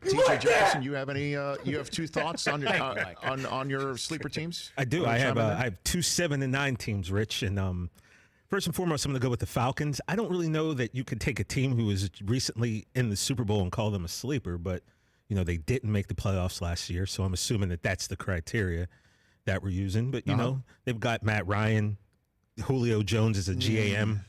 TJ Jefferson, you have any? You have two thoughts on your sleeper teams? I do. I have 2 7-9 teams, Rich, and first and foremost, I'm going to go with the Falcons. I don't really know that you could take a team who was recently in the Super Bowl and call them a sleeper, but they didn't make the playoffs last year, so I'm assuming that that's the criteria that we're using. But they've got Matt Ryan. Julio Jones is a GAM,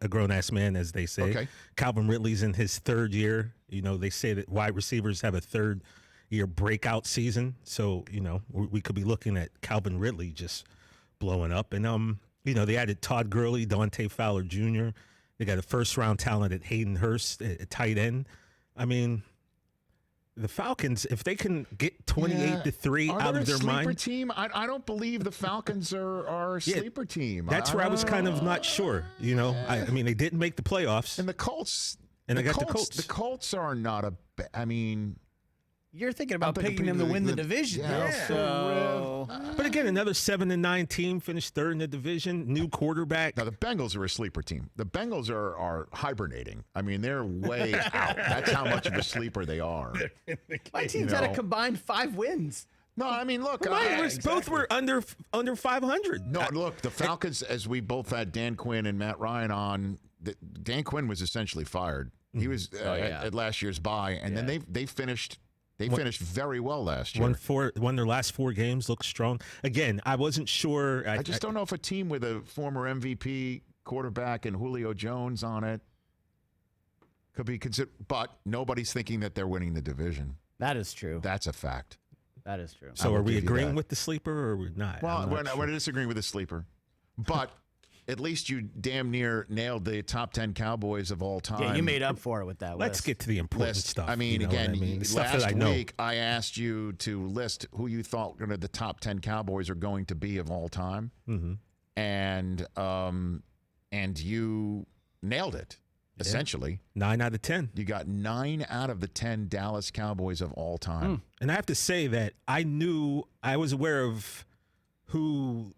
a grown-ass man, as they say. Okay. Calvin Ridley's in his third year. They say that wide receivers have a third-year breakout season. So, we could be looking at Calvin Ridley just blowing up. And, they added Todd Gurley, Dante Fowler Jr. They got a first-round talent at Hayden Hurst at tight end. I mean, the Falcons, if they can get 28-3 out of their mind. Sleeper team? I don't believe the Falcons are a sleeper team. That's where I was kind of not sure. I mean, they didn't make the playoffs. And the Colts. And they got the Colts. The Colts are not a. You're thinking about picking them to win the division. But again, another 7-9 team finished third in the division. New quarterback. Now the Bengals are a sleeper team. The Bengals are hibernating. I mean, they're way out. That's how much of a sleeper they are. My team's had a combined 5 wins. No, I mean, look. Both were under 500. No, look, the Falcons, as we both had Dan Quinn and Matt Ryan on, Dan Quinn was essentially fired. He was at last year's bye, and then they finished. They finished very well last year. Won their last 4 games, looked strong. Again, I wasn't sure. I just don't know if a team with a former MVP quarterback and Julio Jones on it could be considered. But nobody's thinking that they're winning the division. That is true. That's a fact. That is true. So are we agreeing with the sleeper or we're not? Well, we're disagreeing with the sleeper. But at least you damn near nailed the top 10 Cowboys of all time. Yeah, you made up for it with that list. Let's get to the important stuff. I mean, last week I asked you to list who you thought the top 10 Cowboys are going to be of all time. Mm-hmm. And you nailed it, essentially. 9 out of 10. You got 9 out of the 10 Dallas Cowboys of all time. And I have to say that I was aware of who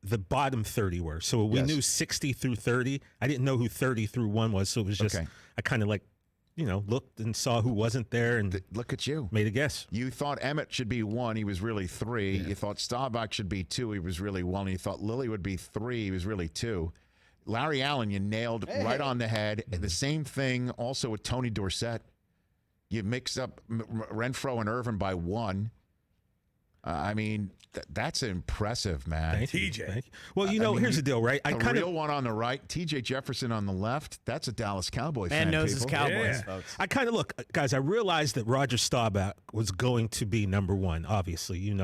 the bottom 30 were. So we knew 60 through 30. I didn't know who 30 through 1 was. So it was just, I kind of looked and saw who wasn't there and look at you. Made a guess. You thought Emmett should be 1. He was really 3. Yeah. You thought Staubach should be 2. He was really 1. You thought Lilly would be 3. He was really 2. Larry Allen, you nailed right on the head. Mm-hmm. The same thing also with Tony Dorsett. You mixed up Renfro and Irvin by 1. I mean, that's impressive, man. TJ. Well, here's the deal, right? The real one on the right, TJ Jefferson on the left. That's a Dallas Cowboy fan. Man knows his Cowboys, folks. I kind of look, guys. I realized that Roger Staubach was going to be number 1, obviously,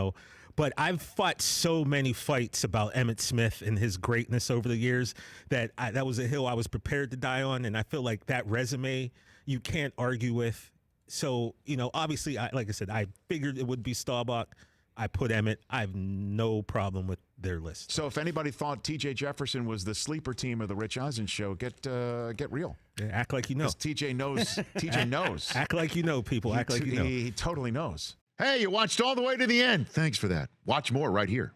But I've fought so many fights about Emmitt Smith and his greatness over the years that was a hill I was prepared to die on, and I feel like that resume you can't argue with. So, obviously, like I said, I figured it would be Staubach. I put Emmett. I have no problem with their list. So if anybody thought TJ Jefferson was the sleeper team of the Rich Eisen Show, get real. Yeah, act like you know. TJ knows. TJ knows. Act like you know, people. Act like you know. He totally knows. Hey, you watched all the way to the end. Thanks for that. Watch more right here.